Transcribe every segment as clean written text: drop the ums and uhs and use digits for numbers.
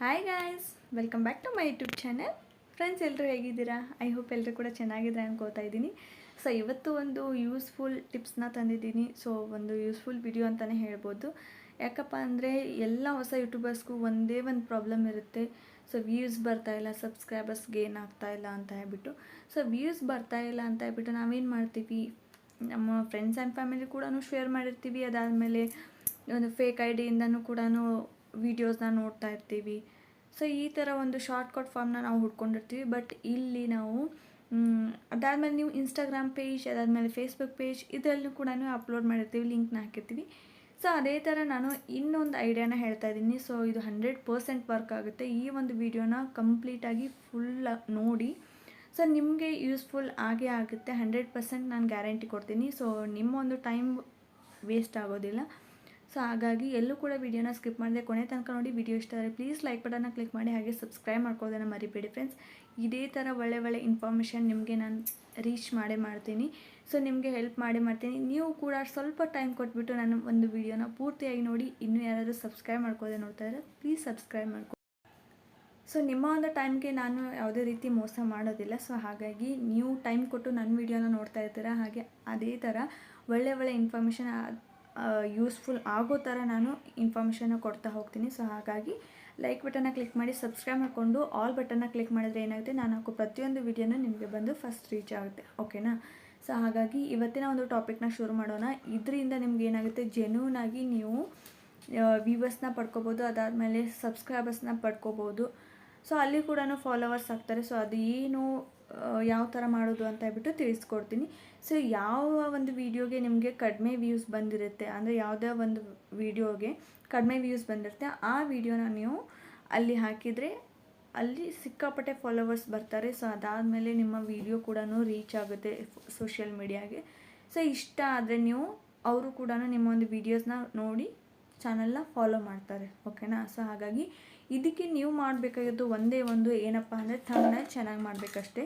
Hi guys, welcome back to my YouTube channel. Friends, ಎಲ್ಲರೂ ಹೇಗಿದ್ದೀರಾ? I hope ಎಲ್ಲರೂ ಕೂಡ ಚೆನ್ನಾಗಿದ್ರೆ ಅನ್ಕೋತಾ ಇದ್ದೀನಿ. ಸೊ ಇವತ್ತು ಒಂದು ಯೂಸ್ಫುಲ್ ಟಿಪ್ಸ್ನ ತಂದಿದ್ದೀನಿ. ಸೊ ಒಂದು ಯೂಸ್ಫುಲ್ ವಿಡಿಯೋ ಅಂತಲೇ ಹೇಳ್ಬೋದು. ಯಾಕಪ್ಪ ಅಂದರೆ ಎಲ್ಲ ಹೊಸ ಯೂಟ್ಯೂಬರ್ಸ್ಗೂ ಒಂದೇ ಒಂದು ಪ್ರಾಬ್ಲಮ್ ಇರುತ್ತೆ. ಸೊ ವ್ಯೂಸ್ ಬರ್ತಾಯಿಲ್ಲ, ಸಬ್ಸ್ಕ್ರೈಬರ್ಸ್ ಗೇನ್ ಆಗ್ತಾಯಿಲ್ಲ ಅಂತ ಹೇಳ್ಬಿಟ್ಟು. ಸೊ ವ್ಯೂಸ್ ಬರ್ತಾಯಿಲ್ಲ ಅಂತ ಹೇಳ್ಬಿಟ್ಟು ನಾವೇನು ಮಾಡ್ತೀವಿ, ನಮ್ಮ ಫ್ರೆಂಡ್ಸ್ ಆ್ಯಂಡ್ ಫ್ಯಾಮಿಲಿ ಕೂಡ ಶೇರ್ ಮಾಡಿರ್ತೀವಿ. ಅದಾದಮೇಲೆ ಒಂದು ಫೇಕ್ ಐ ಡಿಯಿಂದನೂ ಕೂಡ ವೀಡಿಯೋಸ್ನ ನೋಡ್ತಾ ಇರ್ತೀವಿ. ಸೊ ಈ ಥರ ಒಂದು ಶಾರ್ಟ್ಕಟ್ ಫಾರ್ಮ್ನ ನಾವು ಹುಡ್ಕೊಂಡಿರ್ತೀವಿ. ಬಟ್ ಇಲ್ಲಿ ನಾವು ಅದಾದಮೇಲೆ ನೀವು ಇನ್ಸ್ಟಾಗ್ರಾಮ್ ಪೇಜ್, ಅದಾದಮೇಲೆ ಫೇಸ್ಬುಕ್ ಪೇಜ್ ಇದರಲ್ಲೂ ಕೂಡ ಅಪ್ಲೋಡ್ ಮಾಡಿರ್ತೀವಿ, ಲಿಂಕ್ನ ಹಾಕಿರ್ತೀವಿ. ಸೊ ಅದೇ ಥರ ನಾನು ಇನ್ನೊಂದು ಐಡಿಯಾನ ಹೇಳ್ತಾ ಇದ್ದೀನಿ. ಸೊ ಇದು 100% ವರ್ಕ್ ಆಗುತ್ತೆ. ಈ ಒಂದು ವಿಡಿಯೋನ ಕಂಪ್ಲೀಟಾಗಿ ಫುಲ್ ನೋಡಿ. ಸೊ ನಿಮಗೆ ಯೂಸ್ಫುಲ್ ಆಗೇ ಆಗುತ್ತೆ, 100% ನಾನು ಗ್ಯಾರಂಟಿ ಕೊಡ್ತೀನಿ. ಸೊ ನಿಮ್ಮ ಒಂದು ಟೈಮ್ ವೇಸ್ಟ್ ಆಗೋದಿಲ್ಲ. ಸೊ ಹಾಗಾಗಿ ಎಲ್ಲೂ ಕೂಡ ವಿಡಿಯೋನ ಸ್ಕಿಪ್ ಮಾಡಿದೆ ಕೊನೆ ತನಕ ನೋಡಿ. ವಿಡಿಯೋ ಇಷ್ಟ ಆದರೆ ಪ್ಲೀಸ್ ಲೈಕ್ ಬಟನ್ನ ಕ್ಲಿಕ್ ಮಾಡಿ, ಹಾಗೆ ಸಬ್ಸ್ಕ್ರೈಬ್ ಮಾಡ್ಕೊಳ್ಳೋದನ್ನು ಮರಿಬೇಡಿ ಫ್ರೆಂಡ್ಸ್. ಇದೇ ಥರ ಒಳ್ಳೆ ಇನ್ಫಾರ್ಮೇಷನ್ ನಿಮಗೆ ನಾನು ರೀಚ್ ಮಾಡ್ತೀನಿ. ಸೊ ನಿಮಗೆ ಹೆಲ್ಪ್ ಮಾಡ್ತೀನಿ. ನೀವು ಕೂಡ ಸ್ವಲ್ಪ ಟೈಮ್ ಕೊಟ್ಬಿಟ್ಟು ನನ್ನ ಒಂದು ವಿಡಿಯೋನ ಪೂರ್ತಿಯಾಗಿ ನೋಡಿ. ಇನ್ನೂ ಯಾರಾದರೂ ಸಬ್ಸ್ಕ್ರೈಬ್ ಮಾಡ್ಕೊಳ್ಳೋದೇ ನೋಡ್ತಾ ಇದ್ದಾರೆ, ಪ್ಲೀಸ್ ಸಬ್ಸ್ಕ್ರೈಬ್ ಮಾಡ್ಕೊ. ಸೊ ನಿಮ್ಮ ಒಂದು ಟೈಮ್ಗೆ ನಾನು ಯಾವುದೇ ರೀತಿ ಮೋಸ ಮಾಡೋದಿಲ್ಲ. ಸೊ ಹಾಗಾಗಿ ನೀವು ಟೈಮ್ ಕೊಟ್ಟು ನನ್ನ ವಿಡಿಯೋನ ನೋಡ್ತಾ ಇರ್ತೀರ. ಹಾಗೆ ಅದೇ ಥರ ಒಳ್ಳೆ ಇನ್ಫಾರ್ಮೇಷನ್ ಯೂಸ್ಫುಲ್ ಆಗೋ ಥರ ನಾನು ಇನ್ಫಾರ್ಮೇಷನ್ನ ಕೊಡ್ತಾ ಹೋಗ್ತೀನಿ. ಸೊ ಹಾಗಾಗಿ ಲೈಕ್ ಬಟನ್ನ ಕ್ಲಿಕ್ ಮಾಡಿ, ಸಬ್ಸ್ಕ್ರೈಬ್ ಮಾಡಿಕೊಂಡು ಆಲ್ ಬಟನ್ನ ಕ್ಲಿಕ್ ಮಾಡಿದ್ರೆ ಏನಾಗುತ್ತೆ, ನಾನು ಹಾಕೋ ಪ್ರತಿಯೊಂದು ವಿಡಿಯೋನೂ ನಿಮಗೆ ಬಂದು ಫಸ್ಟ್ ರೀಚ್ ಆಗುತ್ತೆ. ಓಕೆನಾ? ಸೊ ಹಾಗಾಗಿ ಇವತ್ತಿನ ಒಂದು ಟಾಪಿಕ್ನ ಶುರು ಮಾಡೋಣ. ಇದರಿಂದ ನಿಮ್ಗೆ ಏನಾಗುತ್ತೆ, ಜೆನ್ಯೂನ್ ಆಗಿ ನೀವು ವ್ಯೂವರ್ಸ್ನ ಪಡ್ಕೋಬೋದು, ಅದಾದಮೇಲೆ ಸಬ್ಸ್ಕ್ರೈಬರ್ಸ್ನ ಪಡ್ಕೋಬೋದು. ಸೊ ಅಲ್ಲಿ ಕೂಡ ಫಾಲೋವರ್ಸ್ ಆಗ್ತಾರೆ. ಸೊ ಅದು ಏನು ಯಾವ ಥರ ಮಾಡೋದು ಅಂತ ಹೇಳ್ಬಿಟ್ಟು ತಿಳಿಸ್ಕೊಡ್ತೀನಿ. ಸೊ ಯಾವ ಒಂದು ವೀಡಿಯೋಗೆ ನಿಮಗೆ ಕಡಿಮೆ ವ್ಯೂಸ್ ಬಂದಿರುತ್ತೆ, ಅಂದರೆ ಯಾವುದೇ ಒಂದು ವೀಡಿಯೋಗೆ ಕಡಿಮೆ ವ್ಯೂಸ್ ಬಂದಿರುತ್ತೆ, ಆ ವಿಡಿಯೋನ ನೀವು ಅಲ್ಲಿ ಹಾಕಿದರೆ ಅಲ್ಲಿ ಸಿಕ್ಕಾಪಟ್ಟೆ ಫಾಲೋವರ್ಸ್ ಬರ್ತಾರೆ. ಸೊ ಅದಾದಮೇಲೆ ನಿಮ್ಮ ವಿಡಿಯೋ ಕೂಡ ರೀಚ್ ಆಗುತ್ತೆ ಸೋಷಿಯಲ್ ಮೀಡಿಯಾಗೆ. ಸೊ ಇಷ್ಟ ಆದರೆ ನೀವು ಅವರು ಕೂಡ ನಿಮ್ಮ ಒಂದು ವೀಡಿಯೋಸ್ನ ನೋಡಿ ಚಾನಲ್ನ ಫಾಲೋ ಮಾಡ್ತಾರೆ. ಓಕೆನಾ? ಸೊ ಹಾಗಾಗಿ ಇದಕ್ಕೆ ನೀವು ಮಾಡಬೇಕಾಗಿದ್ದು ಒಂದೇ ಒಂದು ಏನಪ್ಪ ಅಂದರೆ ಥಂಬ್ನೈಲ್ ಚೆನ್ನಾಗಿ ಮಾಡಬೇಕಷ್ಟೇ.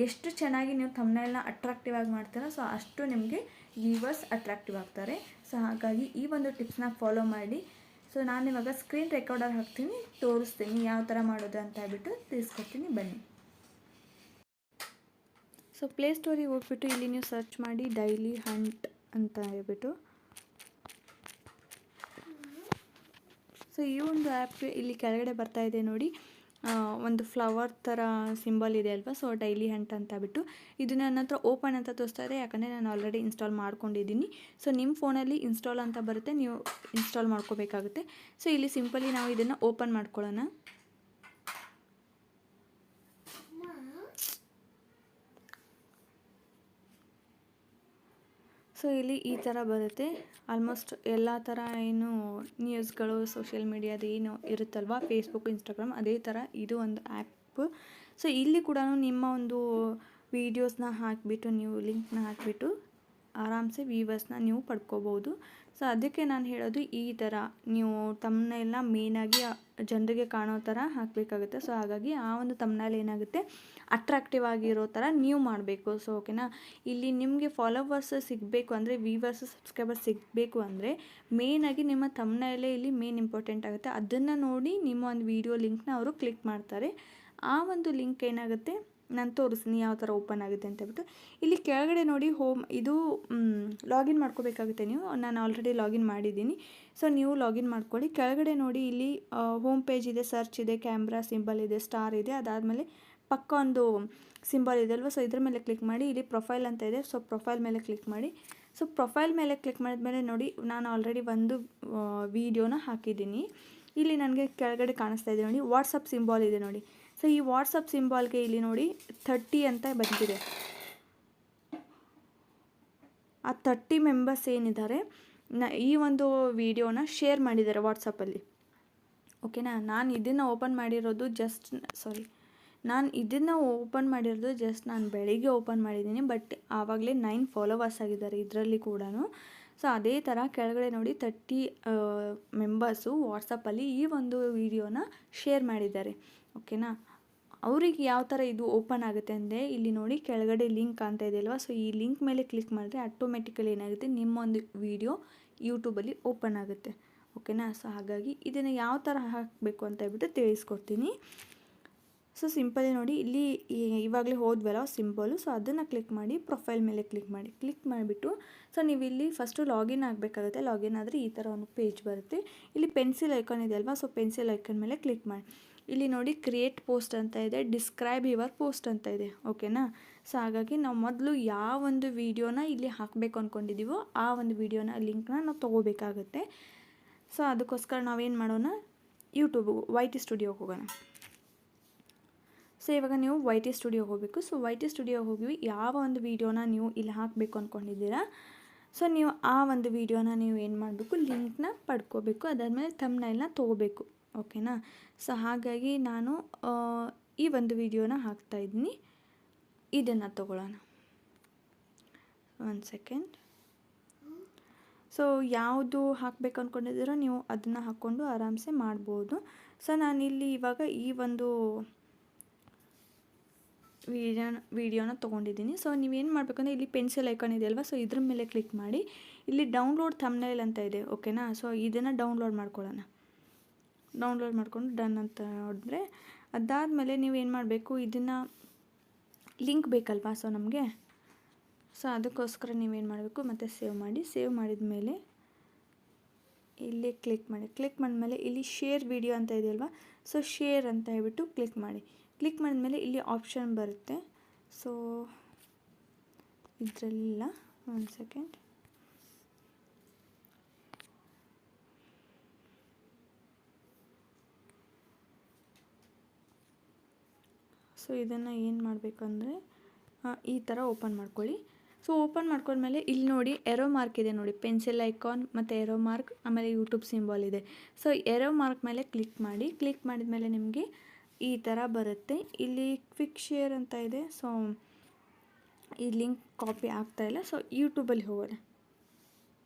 ಎಷ್ಟು ಚೆನ್ನಾಗಿ ನೀವು ಥಂಬ್ನೈಲ್ನ ಅಟ್ರಾಕ್ಟಿವ್ ಆಗಿ ಮಾಡ್ತೀರೋ ಸೊ ಅಷ್ಟು ನಿಮಗೆ ವ್ಯೂವರ್ಸ್ ಅಟ್ರಾಕ್ಟಿವ್ ಆಗ್ತಾರೆ. ಸೊ ಹಾಗಾಗಿ ಈ ಒಂದು ಟಿಪ್ಸ್ನ ಫಾಲೋ ಮಾಡಿ. ಸೊ ನಾನಿವಾಗ ಸ್ಕ್ರೀನ್ ರೆಕಾರ್ಡರ್ ಹಾಕ್ತೀನಿ, ತೋರಿಸ್ತೀನಿ ಯಾವ ಥರ ಮಾಡೋದು ಅಂತ ಹೇಳ್ಬಿಟ್ಟು ತಿಳಿಸ್ಕೊಡ್ತೀನಿ, ಬನ್ನಿ. ಸೊ ಪ್ಲೇಸ್ಟೋರಿಗೆ ಹೋಗ್ಬಿಟ್ಟು ಇಲ್ಲಿ ನೀವು ಸರ್ಚ್ ಮಾಡಿ ಡೈಲಿ ಹಂಟ್ ಅಂತ ಹೇಳ್ಬಿಟ್ಟು. ಸೊ ಈ ಒಂದು ಆ್ಯಪ್ಗೆ ಇಲ್ಲಿ ಕೆಳಗಡೆ ಬರ್ತಾ ಇದೆ ನೋಡಿ, ಒಂದು ಫ್ಲವರ್ ಥರ ಸಿಂಬಲ್ ಇದೆ ಅಲ್ವಾ. ಸೊ ಡೈಲಿ ಹಂಟ್ ಅಂತ ಬಿಟ್ಟು ಇದು ನನ್ನ ಹತ್ರ ಓಪನ್ ಅಂತ ತೋರಿಸ್ತಾ ಇದೆ, ಯಾಕಂದರೆ ನಾನು ಆಲ್ರೆಡಿ ಇನ್ಸ್ಟಾಲ್ ಮಾಡ್ಕೊಂಡಿದ್ದೀನಿ. ಸೊ ನಿಮ್ಮ ಫೋನಲ್ಲಿ ಇನ್ಸ್ಟಾಲ್ ಅಂತ ಬರುತ್ತೆ, ನೀವು ಇನ್ಸ್ಟಾಲ್ ಮಾಡ್ಕೋಬೇಕಾಗುತ್ತೆ. ಸೊ ಇಲ್ಲಿ ಸಿಂಪಲಿ ನಾವು ಇದನ್ನು ಓಪನ್ ಮಾಡ್ಕೊಳ್ಳೋಣ. ಸೊ ಇಲ್ಲಿ ಈ ಥರ ಬರುತ್ತೆ. ಆಲ್ಮೋಸ್ಟ್ ಎಲ್ಲ ಥರ ಏನು ನ್ಯೂಸ್ಗಳು ಸೋಷಿಯಲ್ ಮೀಡಿಯಾದ ಏನು ಇರುತ್ತಲ್ವ, ಫೇಸ್ಬುಕ್, ಇನ್ಸ್ಟಾಗ್ರಾಮ್, ಅದೇ ಥರ ಇದು ಒಂದು ಆ್ಯಪ್. ಸೊ ಇಲ್ಲಿ ಕೂಡ ನಿಮ್ಮ ಒಂದು ವೀಡಿಯೋಸ್ನ ಹಾಕಿಬಿಟ್ಟು, ನೀವು ಲಿಂಕ್ನ ಹಾಕಿಬಿಟ್ಟು ಆರಾಮ್ಸೆ ವ್ಯೂವರ್ಸ್ನ ನೀವು ಪಡ್ಕೋಬೋದು. ಸೊ ಅದಕ್ಕೆ ನಾನು ಹೇಳೋದು, ಈ ಥರ ನೀವು ತಮ್ನೈಲ್ನ ಮೇಯ್ನಾಗಿ ಜನರಿಗೆ ಕಾಣೋ ಥರ ಹಾಕಬೇಕಾಗುತ್ತೆ. ಸೊ ಹಾಗಾಗಿ ಆ ಒಂದು ತಮ್ನೈಲ್ ಏನಾಗುತ್ತೆ, ಅಟ್ರಾಕ್ಟಿವ್ ಆಗಿರೋ ಥರ ನೀವು ಮಾಡಬೇಕು. ಸೊ ಓಕೆನಾ? ಇಲ್ಲಿ ನಿಮಗೆ ಫಾಲೋವರ್ಸ್ ಸಿಗಬೇಕು ಅಂದರೆ, ವ್ಯೂವರ್ಸ್, ಸಬ್ಸ್ಕ್ರೈಬರ್ಸ್ ಸಿಗಬೇಕು ಅಂದರೆ ಮೇಯ್ನಾಗಿ ನಿಮ್ಮ ತಮ್ನೈಲೇ ಇಲ್ಲಿ ಮೇನ್ ಇಂಪಾರ್ಟೆಂಟ್ ಆಗುತ್ತೆ. ಅದನ್ನು ನೋಡಿ ನಿಮ್ಮ ಒಂದು ವಿಡಿಯೋ ಲಿಂಕ್ನ ಅವರು ಕ್ಲಿಕ್ ಮಾಡ್ತಾರೆ. ಆ ಒಂದು ಲಿಂಕ್ ಏನಾಗುತ್ತೆ, ನಾನು ತೋರಿಸ್ತೀನಿ ಯಾವ ಥರ ಓಪನ್ ಆಗುತ್ತೆ ಅಂತ ಹೇಳ್ಬಿಟ್ಟು. ಇಲ್ಲಿ ಕೆಳಗಡೆ ನೋಡಿ ಹೋಮ್, ಇದು ಲಾಗಿನ್ ಮಾಡ್ಕೋಬೇಕಾಗುತ್ತೆ ನೀವು. ನಾನು ಆಲ್ರೆಡಿ ಲಾಗಿನ್ ಮಾಡಿದ್ದೀನಿ. ಸೊ ನೀವು ಲಾಗಿನ್ ಮಾಡ್ಕೊಳ್ಳಿ. ಕೆಳಗಡೆ ನೋಡಿ ಇಲ್ಲಿ ಹೋಮ್ ಪೇಜ್ ಇದೆ, ಸರ್ಚ್ ಇದೆ, ಕ್ಯಾಮ್ರಾ ಸಿಂಬಲ್ ಇದೆ, ಸ್ಟಾರ್ ಇದೆ, ಅದಾದಮೇಲೆ ಪಕ್ಕ ಒಂದು ಸಿಂಬಲ್ ಇದೆ ಅಲ್ವ. ಸೊ ಇದ್ರ ಮೇಲೆ ಕ್ಲಿಕ್ ಮಾಡಿ. ಇಲ್ಲಿ ಪ್ರೊಫೈಲ್ ಅಂತ ಇದೆ, ಸೊ ಪ್ರೊಫೈಲ್ ಮೇಲೆ ಕ್ಲಿಕ್ ಮಾಡಿ. ಸೊ ಪ್ರೊಫೈಲ್ ಮೇಲೆ ಕ್ಲಿಕ್ ಮಾಡಿದ್ಮೇಲೆ ನೋಡಿ, ನಾನು ಆಲ್ರೆಡಿ ಒಂದು ವಿಡಿಯೋನ ಹಾಕಿದ್ದೀನಿ. ಇಲ್ಲಿ ನನಗೆ ಕೆಳಗಡೆ ಕಾಣಿಸ್ತಾ ಇದೆ ನೋಡಿ, ವಾಟ್ಸಪ್ ಸಿಂಬಲ್ ಇದೆ ನೋಡಿ. ಸೊ ಈ ವಾಟ್ಸಪ್ ಸಿಂಬಾಲ್ಗೆ ಇಲ್ಲಿ ನೋಡಿ 30 ಅಂತ ಬಂದಿದೆ. ಆ 30 ಮೆಂಬರ್ಸ್ ಏನಿದ್ದಾರೆ ಈ ಒಂದು ವಿಡಿಯೋನ ಶೇರ್ ಮಾಡಿದ್ದಾರೆ ವಾಟ್ಸಪ್ಪಲ್ಲಿ. ಓಕೆನಾ? ನಾನು ಇದನ್ನು ಓಪನ್ ಮಾಡಿರೋದು ನಾನು ಬೆಳಿಗ್ಗೆ ಓಪನ್ ಮಾಡಿದ್ದೀನಿ. ಬಟ್ ಆವಾಗಲೇ 9 ಫಾಲೋವರ್ಸ್ ಆಗಿದ್ದಾರೆ ಇದರಲ್ಲಿ ಕೂಡ. ಸೊ ಅದೇ ಥರ ಕೆಳಗಡೆ ನೋಡಿ 30 ಮೆಂಬರ್ಸು ವಾಟ್ಸಪ್ಪಲ್ಲಿ ಈ ಒಂದು ವಿಡಿಯೋನ ಶೇರ್ ಮಾಡಿದ್ದಾರೆ. ಓಕೆನಾ? ಅವರಿಗೆ ಯಾವ ಥರ ಇದು ಓಪನ್ ಆಗುತ್ತೆ ಅಂದರೆ, ಇಲ್ಲಿ ನೋಡಿ ಕೆಳಗಡೆ ಲಿಂಕ್ ಅಂತ ಇದೆ ಅಲ್ವಾ. ಸೊ ಈ ಲಿಂಕ್ ಮೇಲೆ ಕ್ಲಿಕ್ ಮಾಡಿದ್ರೆ ಆಟೋಮೆಟಿಕಲಿ ಏನಾಗುತ್ತೆ, ನಿಮ್ಮೊಂದು ವಿಡಿಯೋ ಯೂಟ್ಯೂಬಲ್ಲಿ ಓಪನ್ ಆಗುತ್ತೆ. ಓಕೆನಾ. ಸೊ ಹಾಗಾಗಿ ಇದನ್ನು ಯಾವ ಥರ ಹಾಕಬೇಕು ಅಂತ ಹೇಳ್ಬಿಟ್ಟು ತಿಳಿಸ್ಕೊಡ್ತೀನಿ. ಸೊ ಸಿಂಪಲಿ ನೋಡಿ, ಇಲ್ಲಿ ಇವಾಗಲೇ ಹೋದ್ವಲ್ಲ ಸಿಂಪಲು. ಸೊ ಅದನ್ನು ಕ್ಲಿಕ್ ಮಾಡಿ ಪ್ರೊಫೈಲ್ ಮೇಲೆ ಕ್ಲಿಕ್ ಮಾಡಿಬಿಟ್ಟು ಸೊ ನೀವು ಇಲ್ಲಿ ಫಸ್ಟು ಲಾಗಿನ್ ಆಗಬೇಕಾಗುತ್ತೆ. ಲಾಗಿನ್ ಆದರೆ ಈ ಥರ ಒಂದು ಪೇಜ್ ಬರುತ್ತೆ. ಇಲ್ಲಿ ಪೆನ್ಸಿಲ್ ಐಕಾನ್ ಇದೆ ಅಲ್ವಾ, ಸೊ ಪೆನ್ಸಿಲ್ ಐಕಾನ್ ಮೇಲೆ ಕ್ಲಿಕ್ ಮಾಡಿ. ಇಲ್ಲಿ ನೋಡಿ ಕ್ರಿಯೇಟ್ ಪೋಸ್ಟ್ ಅಂತ ಇದೆ, ಡಿಸ್ಕ್ರೈಬ್ ಯುವರ್ ಪೋಸ್ಟ್ ಅಂತ ಇದೆ, ಓಕೆನಾ. ಸೊ ಹಾಗಾಗಿ ನಾವು ಮೊದಲು ಯಾವ ಒಂದು ವೀಡಿಯೋನ ಇಲ್ಲಿ ಹಾಕಬೇಕು ಅಂದ್ಕೊಂಡಿದ್ದೀವೋ ಆ ಒಂದು ವೀಡಿಯೋನ ಲಿಂಕ್ನ ನಾವು ತೊಗೋಬೇಕಾಗುತ್ತೆ. ಸೊ ಅದಕ್ಕೋಸ್ಕರ ನಾವೇನು ಮಾಡೋಣ, ಯೂಟ್ಯೂಬು YT ಸ್ಟುಡಿಯೋಗೆ ಹೋಗೋಣ. ಸೊ ಇವಾಗ ನೀವು YT ಸ್ಟುಡಿಯೋಗೆ ಹೋಗಬೇಕು. ಸೊ YT ಸ್ಟುಡಿಯೋಗೆ ಹೋಗಿ ಯಾವ ಒಂದು ವೀಡಿಯೋನ ನೀವು ಇಲ್ಲಿ ಹಾಕಬೇಕು ಅಂದ್ಕೊಂಡಿದ್ದೀರಾ, ಸೊ ನೀವು ಆ ಒಂದು ವೀಡಿಯೋನ ನೀವು ಏನು ಮಾಡಬೇಕು, ಲಿಂಕ್ನ ಪಡ್ಕೋಬೇಕು. ಅದಾದಮೇಲೆ ಥಂಬ್ನೈಲ್ನ ತೊಗೋಬೇಕು, ಓಕೆನಾ. ಸೊ ಹಾಗಾಗಿ ನಾನು ಈ ಒಂದು ವೀಡಿಯೋನ ಹಾಕ್ತಾಯಿದ್ದೀನಿ. ಇದನ್ನು ತೊಗೊಳ್ಳೋಣ, 1 ಸೆಕೆಂಡ್. ಸೊ ಯಾವುದು ಹಾಕಬೇಕು ಅಂದ್ಕೊಂಡಿದ್ದೀರೋ ನೀವು ಅದನ್ನು ಹಾಕ್ಕೊಂಡು ಆರಾಮ್ಸೆ ಮಾಡ್ಬೋದು. ಸೊ ನಾನಿಲ್ಲಿ ಇವಾಗ ಈ ಒಂದು ವಿಡಿಯೋನ ತೊಗೊಂಡಿದ್ದೀನಿ. ಸೊ ನೀವೇನು ಮಾಡಬೇಕಂದ್ರೆ ಇಲ್ಲಿ ಪೆನ್ಸಿಲ್ ಐಕಾನ್ ಇದೆ ಅಲ್ವಾ, ಸೊ ಇದ್ರ ಮೇಲೆ ಕ್ಲಿಕ್ ಮಾಡಿ. ಇಲ್ಲಿ ಡೌನ್ಲೋಡ್ ಥಂಬ್ನೈಲ್ ಅಂತ ಇದೆ, ಓಕೆನಾ. ಸೊ ಇದನ್ನು ಡೌನ್ಲೋಡ್ ಮಾಡ್ಕೊಳ್ಳೋಣ. ಡೌನ್ಲೋಡ್ ಮಾಡಿಕೊಂಡು ಡನ್ ಅಂತ ನೋಡಿದ್ರೆ ಅದಾದಮೇಲೆ ನೀವೇನು ಮಾಡಬೇಕು, ಇದನ್ನು ಲಿಂಕ್ ಬೇಕಲ್ವಾ ಸೊ ನಮಗೆ. ಸೊ ಅದಕ್ಕೋಸ್ಕರ ನೀವೇನು ಮಾಡಬೇಕು, ಮತ್ತು ಸೇವ್ ಮಾಡಿದ ಮೇಲೆ ಇಲ್ಲಿ ಕ್ಲಿಕ್ ಮಾಡಿದ್ಮೇಲೆ ಇಲ್ಲಿ ಶೇರ್ ವಿಡಿಯೋ ಅಂತ ಇದೆಯಲ್ವಾ, ಸೊ ಶೇರ್ ಅಂತ ಹೇಳ್ಬಿಟ್ಟು ಕ್ಲಿಕ್ ಮಾಡಿದ್ಮೇಲೆ ಇಲ್ಲಿ ಆಪ್ಷನ್ ಬರುತ್ತೆ. So ಇದರಲ್ಲಿಲ್ಲ, 1 second. ಸೊ ಇದನ್ನು ಏನು ಮಾಡಬೇಕಂದ್ರೆ ಈ ಥರ ಓಪನ್ ಮಾಡ್ಕೊಳ್ಳಿ. ಸೊ ಓಪನ್ ಮಾಡ್ಕೊಂಡ್ಮೇಲೆ ಇಲ್ಲಿ ನೋಡಿ ಎರೋ ಮಾರ್ಕ್ ಇದೆ ನೋಡಿ, ಪೆನ್ಸಿಲ್ ಐಕಾನ್ ಮತ್ತು ಎರೋ ಮಾರ್ಕ್, ಆಮೇಲೆ ಯೂಟ್ಯೂಬ್ ಸಿಂಬಲ್ ಇದೆ. ಸೊ ಎರೋ ಮಾರ್ಕ್ ಮೇಲೆ ಕ್ಲಿಕ್ ಮಾಡಿದ ಮೇಲೆ ನಿಮಗೆ ಈ ಥರ ಬರುತ್ತೆ. ಇಲ್ಲಿ ಕ್ವಿಕ್ ಶೇರ್ ಅಂತ ಇದೆ. ಸೊ ಈ ಲಿಂಕ್ ಕಾಪಿ ಆಗ್ತಾಯಿಲ್ಲ. ಸೊ ಯೂಟ್ಯೂಬಲ್ಲಿ ಹೋಗೋಣ.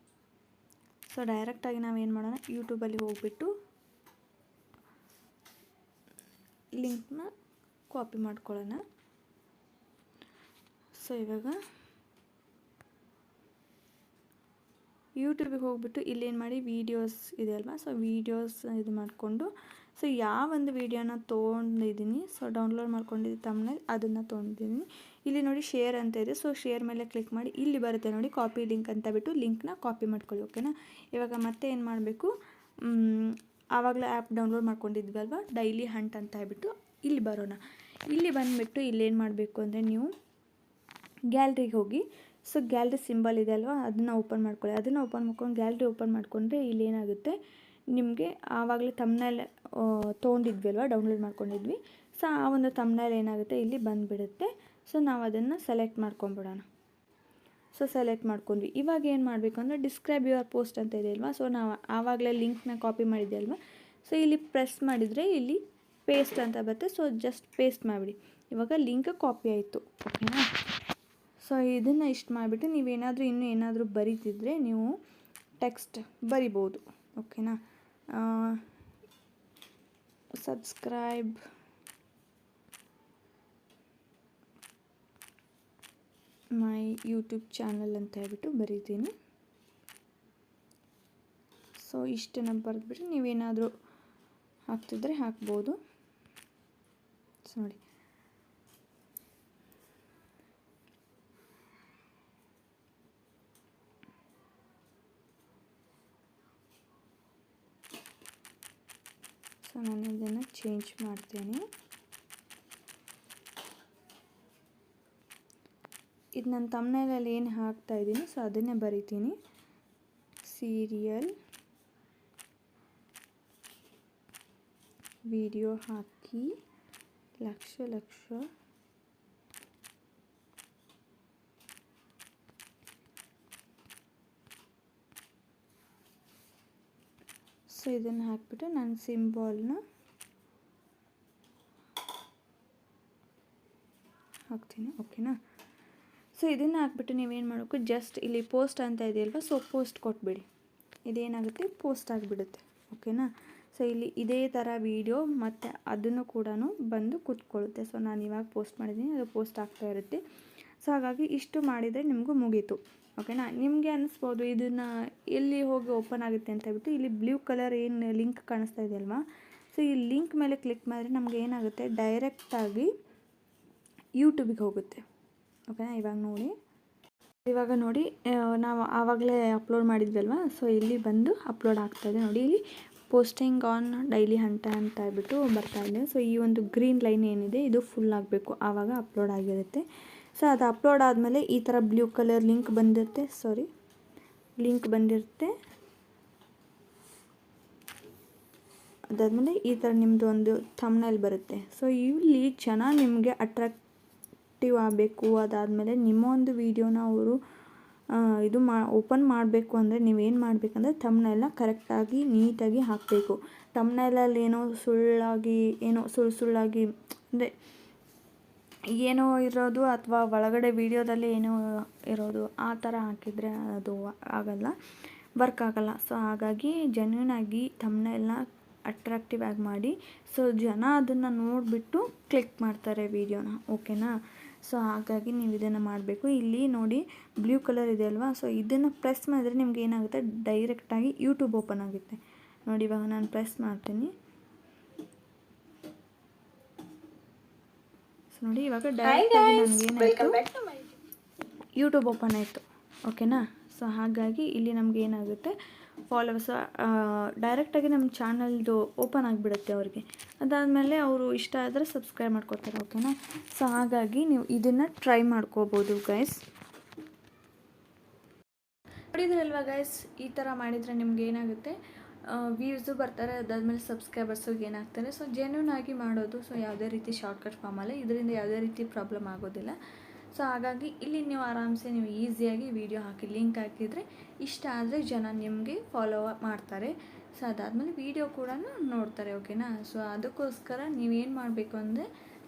ಸೊ ಡೈರೆಕ್ಟಾಗಿ ನಾವೇನು ಮಾಡೋಣ, ಯೂಟ್ಯೂಬಲ್ಲಿ ಹೋಗ್ಬಿಟ್ಟು ಲಿಂಕ್ನ ಕಾಪಿ ಮಾಡ್ಕೊಳ್ಳೋಣ. ಸೊ ಇವಾಗ ಯೂಟ್ಯೂಬಿಗೆ ಹೋಗ್ಬಿಟ್ಟು ಇಲ್ಲೇನು ಮಾಡಿ, ವೀಡಿಯೋಸ್ ಇದೆ ಅಲ್ವಾ, ಸೊ ವೀಡಿಯೋಸ್ ಇದು ಮಾಡಿಕೊಂಡು ಸೊ ಯಾವ ಒಂದು ವೀಡಿಯೋನ ತೊಗೊಂಡಿದ್ದೀನಿ, ಸೊ ಡೌನ್ಲೋಡ್ ಮಾಡ್ಕೊಂಡಿದ್ದು ಥಂಬ್ನೈಲ್ ಅದನ್ನು ತೊಗೊಂಡಿದ್ದೀನಿ. ಇಲ್ಲಿ ನೋಡಿ ಶೇರ್ ಅಂತ ಇದೆ. ಸೊ ಶೇರ್ ಮೇಲೆ ಕ್ಲಿಕ್ ಮಾಡಿ ಇಲ್ಲಿ ಬರುತ್ತೆ ನೋಡಿ ಕಾಪಿ ಲಿಂಕ್ ಅಂತ ಬಿಟ್ಟು ಲಿಂಕ್ನ ಕಾಪಿ ಮಾಡ್ಕೊಳ್ಳಿ, ಓಕೆನಾ. ಇವಾಗ ಮತ್ತೆ ಏನು ಮಾಡಬೇಕು, ಆವಾಗಲೇ ಆ್ಯಪ್ ಡೌನ್ಲೋಡ್ ಮಾಡ್ಕೊಂಡಿದ್ವಲ್ವ, ಡೈಲಿ ಹಂಟ್ ಅಂತ ಹೇಳ್ಬಿಟ್ಟು ಇಲ್ಲಿ ಬರೋಣ. ಇಲ್ಲಿ ಬಂದುಬಿಟ್ಟು ಇಲ್ಲೇನು ಮಾಡಬೇಕು ಅಂದರೆ ನೀವು ಗ್ಯಾಲ್ರಿಗೆ ಹೋಗಿ. ಸೊ ಗ್ಯಾಲ್ರಿ ಸಿಂಬಲ್ ಇದೆ ಅಲ್ವಾ, ಅದನ್ನು ಓಪನ್ ಮಾಡ್ಕೊಳ್ಳಿ. ಅದನ್ನು ಓಪನ್ ಮಾಡ್ಕೊಂಡು ಗ್ಯಾಲ್ರಿ ಓಪನ್ ಮಾಡಿಕೊಂಡ್ರೆ ಇಲ್ಲಿ ಏನಾಗುತ್ತೆ, ನಿಮಗೆ ಆವಾಗಲೇ ಥಂಬ್ನೈಲ್ ತೊಗೊಂಡಿದ್ವಿ ಅಲ್ವಾ, ಡೌನ್ಲೋಡ್ ಮಾಡ್ಕೊಂಡಿದ್ವಿ. ಸೊ ಆ ಒಂದು ಥಂಬ್ನೈಲ್ ಏನಾಗುತ್ತೆ ಇಲ್ಲಿ ಬಂದುಬಿಡುತ್ತೆ. ಸೊ ನಾವು ಅದನ್ನು ಸೆಲೆಕ್ಟ್ ಮಾಡ್ಕೊಂಬಿಡೋಣ. ಸೊ ಸೆಲೆಕ್ಟ್ ಮಾಡ್ಕೊಂಡ್ವಿ. ಇವಾಗ ಏನು ಮಾಡಬೇಕು ಅಂದರೆ ಡಿಸ್ಕ್ರೈಬ್ ಯುವರ್ ಪೋಸ್ಟ್ ಅಂತ ಇದೆ ಅಲ್ವಾ, ಸೊ ನಾವು ಆವಾಗಲೇ ಲಿಂಕ್ನ ಕಾಪಿ ಮಾಡಿದ್ದೆ ಅಲ್ವಾ, ಸೊ ಇಲ್ಲಿ ಪ್ರೆಸ್ ಮಾಡಿದರೆ ಇಲ್ಲಿ ಪೇಸ್ಟ್ ಅಂತ ಬರುತ್ತೆ. ಸೊ ಜಸ್ಟ್ ಪೇಸ್ಟ್ ಮಾಡಿಬಿಡಿ. ಇವಾಗ ಲಿಂಕ್ ಕಾಪಿ ಆಯಿತು, ಓಕೆನಾ. ಸೊ ಇದನ್ನು ಇಷ್ಟು ಮಾಡಿಬಿಟ್ಟು ನೀವೇನಾದರೂ ಇನ್ನೂ ಏನಾದರೂ ಬರೀತಿದ್ರೆ ನೀವು ಟೆಕ್ಸ್ಟ್ ಬರಿಬೋದು, ಓಕೆನಾ. ಸಬ್ಸ್ಕ್ರೈಬ್ ಮೈ ಯೂಟ್ಯೂಬ್ ಚಾನಲ್ ಅಂತ ಹೇಳ್ಬಿಟ್ಟು ಬರೀತೀನಿ. ಸೊ ಇಷ್ಟನ್ನು ಬರೆದ್ಬಿಟ್ಟು ನೀವೇನಾದರೂ ಹಾಕ್ತಿದ್ರೆ ಹಾಕ್ಬೋದು. ಸೊ ನೋಡಿ, ಸೊ ನಾನು ಇದನ್ನು ಚೇಂಜ್ ಮಾಡ್ತೇನೆ. ಇದು ನನ್ನ ಥಂಬ್ನೈಲಲ್ಲಿ ಏನು ಹಾಕ್ತಾಯಿದ್ದೀನಿ ಸೊ ಅದನ್ನೇ ಬರಿತೀನಿ. ಸೀರಿಯಲ್ ವಿಡಿಯೋ ಹಾಕಿ ಲಕ್ಷ ಸೊ ಇದನ್ನು ಹಾಕಿಬಿಟ್ಟು ನಾನು ಸಿಂಬಲ್ನ ಹಾಕ್ತೀನಿ, ಓಕೆನಾ. ಸೊ ಇದನ್ನು ಹಾಕ್ಬಿಟ್ಟು ನೀವೇನು ಮಾಡಬೇಕು, ಜಸ್ಟ್ ಇಲ್ಲಿ ಪೋಸ್ಟ್ ಅಂತ ಇದೆಯಲ್ವ, ಸೊ ಪೋಸ್ಟ್ ಕೊಟ್ಬಿಡಿ. ಇದೇನಾಗುತ್ತೆ, ಪೋಸ್ಟ್ ಆಗಿಬಿಡುತ್ತೆ, ಓಕೆನಾ. ಸೊ ಇಲ್ಲಿ ಇದೇ ಥರ ವೀಡಿಯೋ ಮತ್ತು ಅದನ್ನು ಕೂಡ ಬಂದು ಕೂತ್ಕೊಳ್ಳುತ್ತೆ. ಸೊ ನಾನು ಇವಾಗ ಪೋಸ್ಟ್ ಮಾಡಿದ್ದೀನಿ, ಅದು ಪೋಸ್ಟ್ ಆಗ್ತಾ ಇರುತ್ತೆ. ಸೊ ಹಾಗಾಗಿ ಇಷ್ಟು ಮಾಡಿದರೆ ನಿಮಗೂ ಮುಗೀತು, ಓಕೆನಾ. ನಿಮಗೆ ಅನಿಸ್ಬೋದು ಇದನ್ನು ಎಲ್ಲಿ ಹೋಗಿ ಓಪನ್ ಆಗುತ್ತೆ ಅಂತ ಹೇಳ್ಬಿಟ್ಟು, ಇಲ್ಲಿ ಬ್ಲೂ ಕಲರ್ ಏನು ಲಿಂಕ್ ಕಾಣಿಸ್ತಾ ಇದೆಯಲ್ವಾ, ಸೊ ಈ ಲಿಂಕ್ ಮೇಲೆ ಕ್ಲಿಕ್ ಮಾಡಿದ್ರೆ ನಮಗೆ ಏನಾಗುತ್ತೆ, ಡೈರೆಕ್ಟಾಗಿ ಯೂಟ್ಯೂಬಿಗೆ ಹೋಗುತ್ತೆ. ಓಕೆನಾ. ಇವಾಗ ನೋಡಿ ನಾವು ಆವಾಗಲೇ ಅಪ್ಲೋಡ್ ಮಾಡಿದ್ವಲ್ವ, ಸೊ ಇಲ್ಲಿ ಬಂದು ಅಪ್ಲೋಡ್ ಆಗ್ತಾಯಿದೆ ನೋಡಿ. ಇಲ್ಲಿ ಪೋಸ್ಟಿಂಗ್ ಆನ್ ಡೈಲಿ ಅಂತ ಹೇಳ್ಬಿಟ್ಟು ಬರ್ತಾಯಿದೆ. ಸೊ ಈ ಒಂದು ಗ್ರೀನ್ ಲೈನ್ ಏನಿದೆ ಇದು ಫುಲ್ ಆಗಬೇಕು, ಆವಾಗ ಅಪ್ಲೋಡ್ ಆಗಿರುತ್ತೆ. ಸೊ ಅದು ಅಪ್ಲೋಡ್ ಆದಮೇಲೆ ಈ ಥರ ಬ್ಲೂ ಕಲರ್ ಲಿಂಕ್ ಬಂದಿರುತ್ತೆ. ಅದಾದಮೇಲೆ ಈ ಥರ ನಿಮ್ಮದು ಒಂದು ಥಂಬ್ನೇಲ್ ಬರುತ್ತೆ. ಸೊ ಇಲ್ಲಿ ಜನ ನಿಮಗೆ ಅಟ್ರಾಕ್ಟಿವ್ ಆಗಬೇಕು. ಅದಾದಮೇಲೆ ನಿಮ್ಮ ಒಂದು ವೀಡಿಯೋನ ಅವರು ಓಪನ್ ಮಾಡಬೇಕು ಅಂದರೆ ನೀವೇನು ಮಾಡಬೇಕಂದ್ರೆ ಥಂಬ್ನೇಲ್ನ ಕರೆಕ್ಟಾಗಿ ನೀಟಾಗಿ ಹಾಕಬೇಕು. ಥಂಬ್ನೇಲಲ್ಲಿ ಸುಳ್ಳಾಗಿ ಅಂದರೆ ಏನೋ ಇರೋದು ಅಥವಾ ಒಳಗಡೆ ವೀಡಿಯೋದಲ್ಲಿ ಏನೋ ಇರೋದು ಆ ಥರ ಹಾಕಿದರೆ ಅದು ವರ್ಕ್ ಆಗಲ್ಲ. ಸೊ ಹಾಗಾಗಿ ಜೆನ್ಯೂನಾಗಿ ಥಂಬ್ನೇಲ್ನ ಅಟ್ರಾಕ್ಟಿವ್ ಆಗಿ ಮಾಡಿ, ಸೊ ಜನ ಅದನ್ನು ನೋಡಿಬಿಟ್ಟು ಕ್ಲಿಕ್ ಮಾಡ್ತಾರೆ ವೀಡಿಯೋನ. ಓಕೆನಾ. ಸೊ ಹಾಗಾಗಿ ನೀವು ಇದನ್ನು ಮಾಡಬೇಕು. ಇಲ್ಲಿ ನೋಡಿ ಬ್ಲೂ ಕಲರ್ ಇದೆ ಅಲ್ವಾ, ಸೊ ಇದನ್ನು ಪ್ರೆಸ್ ಮಾಡಿದ್ರೆ ನಿಮ್ಗೆ ಏನಾಗುತ್ತೆ, ಡೈರೆಕ್ಟಾಗಿ ಯೂಟ್ಯೂಬ್ ಓಪನ್ ಆಗುತ್ತೆ ನೋಡಿ. ಇವಾಗ ನಾನು ಪ್ರೆಸ್ ಮಾಡ್ತೀನಿ. ಸೊ ನೋಡಿ ಇವಾಗ ಡೈರೆಕ್ಟಾಗಿ ನನಗೇನಾಯಿತು, ಯೂಟ್ಯೂಬ್ ಓಪನ್ ಆಯಿತು. ಓಕೆನಾ. ಸೊ ಹಾಗಾಗಿ ಇಲ್ಲಿ ನಮ್ಗೆ ಏನಾಗುತ್ತೆ, ಫಾಲೋವರ್ಸ್ ಡೈರೆಕ್ಟಾಗಿ ನಮ್ಮ ಚಾನಲ್ದು ಓಪನ್ ಆಗಿಬಿಡುತ್ತೆ ಅವ್ರಿಗೆ. ಅದಾದಮೇಲೆ ಅವರು ಇಷ್ಟ ಆದರೆ ಸಬ್ಸ್ಕ್ರೈಬ್ ಮಾಡ್ಕೋತಾರೆ. ಓಕೆನಾ. ಸೊ ಹಾಗಾಗಿ ನೀವು ಇದನ್ನು ಟ್ರೈ ಮಾಡ್ಕೋಬೋದು ಗೈಸ್. ನೋಡಿದ್ರಲ್ವ ಗೈಸ್, ಈ ಥರ ಮಾಡಿದರೆ ನಿಮ್ಗೆ ಏನಾಗುತ್ತೆ, ವ್ಯೂಸು ಬರ್ತಾರೆ, ಅದಾದಮೇಲೆ ಸಬ್ಸ್ಕ್ರೈಬರ್ಸು ಏನಾಗ್ತಾರೆ. ಸೊ ಜೆನ್ಯೂನ್ ಆಗಿ ಮಾಡೋದು. ಸೊ ಯಾವುದೇ ರೀತಿ ಶಾರ್ಟ್ಕಟ್ ಫಾರ್ಮಲ್ಲ, ಇದರಿಂದ ಯಾವುದೇ ರೀತಿ ಪ್ರಾಬ್ಲಮ್ ಆಗೋದಿಲ್ಲ. ಸೊ ಹಾಗಾಗಿ ಇಲ್ಲಿ ನೀವು ಆರಾಮ್ಸೆ ನೀವು ಈಸಿಯಾಗಿ ವೀಡಿಯೋ ಹಾಕಿ ಲಿಂಕ್ ಹಾಕಿದರೆ ಇಷ್ಟ ಆದರೆ ಜನ ನಿಮಗೆ ಫಾಲೋ ಮಾಡ್ತಾರೆ. ಸೊ ಅದಾದಮೇಲೆ ವೀಡಿಯೋ ಕೂಡ ನೋಡ್ತಾರೆ. ಓಕೆನಾ. ಸೊ ಅದಕ್ಕೋಸ್ಕರ ನೀವೇನು ಮಾಡಬೇಕು ಅಂದರೆ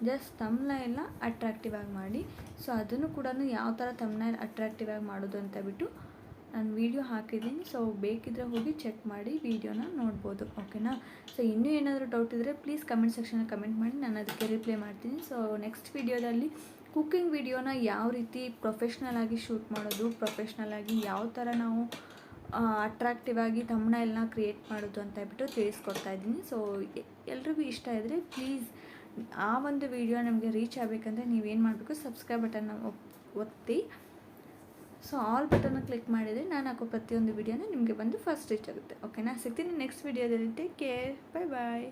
ಜಸ್ಟ್ ಥಂಬ್ನೇಲ್ನ ಅಟ್ರಾಕ್ಟಿವ್ ಆಗಿ ಮಾಡಿ. ಸೊ ಅದನ್ನು ಕೂಡ ಯಾವ ಥರ ಥಂಬ್ನೇಲ್ ಅಟ್ರಾಕ್ಟಿವ್ ಆಗಿ ಮಾಡೋದು ಅಂತ ಬಿಟ್ಟು ನಾನು ವೀಡಿಯೋ ಹಾಕಿದ್ದೀನಿ. ಸೊ ಬೇಕಿದ್ದರೆ ಹೋಗಿ ಚೆಕ್ ಮಾಡಿ ವೀಡಿಯೋನ ನೋಡ್ಬೋದು. ಓಕೆನಾ. ಸೊ ಇನ್ನೂ ಏನಾದರೂ ಡೌಟ್ ಇದ್ದರೆ ಪ್ಲೀಸ್ ಕಮೆಂಟ್ ಸೆಕ್ಷನಲ್ಲಿ ಕಮೆಂಟ್ ಮಾಡಿ, ನಾನು ಅದಕ್ಕೆ ರಿಪ್ಲೈ ಮಾಡ್ತೀನಿ. ಸೊ ನೆಕ್ಸ್ಟ್ ವೀಡಿಯೋದಲ್ಲಿ ಕುಕ್ಕಿಂಗ್ ವಿಡಿಯೋನ ಯಾವ ರೀತಿ ಪ್ರೊಫೆಷ್ನಲ್ ಆಗಿ ಶೂಟ್ ಮಾಡೋದು, ಪ್ರೊಫೆಷ್ನಲ್ ಆಗಿ ಯಾವ ಥರ ನಾವು ಅಟ್ರಾಕ್ಟಿವ್ ಆಗಿ ಥಂಬ್ನೇಲ್ನ ಕ್ರಿಯೇಟ್ ಮಾಡೋದು ಅಂತ ಹೇಳ್ಬಿಟ್ಟು ತಿಳಿಸ್ಕೊಡ್ತಾ ಇದ್ದೀನಿ. ಸೊ ಎಲ್ರಿಗೂ ಇಷ್ಟ ಇದ್ದರೆ ಪ್ಲೀಸ್ ಆ ಒಂದು ವಿಡಿಯೋ ನಮಗೆ ರೀಚ್ ಆಗಬೇಕಂದ್ರೆ ನೀವೇನು ಮಾಡಬೇಕು, ಸಬ್ಸ್ಕ್ರೈಬ್ ಬಟನ್ನ ಒತ್ತಿ. ಸೊ ಆಲ್ ಬಟನ್ನ ಕ್ಲಿಕ್ ಮಾಡಿದರೆ ನಾನು ಹಾಕೋ ಪ್ರತಿಯೊಂದು ವಿಡಿಯೋನ ನಿಮಗೆ ಬಂದು ಫಸ್ಟ್ ರೀಚ್ ಆಗುತ್ತೆ. ಓಕೆನಾ. ಸಿಗ್ತೀನಿ ನೆಕ್ಸ್ಟ್ ವಿಡಿಯೋದಲ್ಲಿ. Take care. ಬಾಯ್.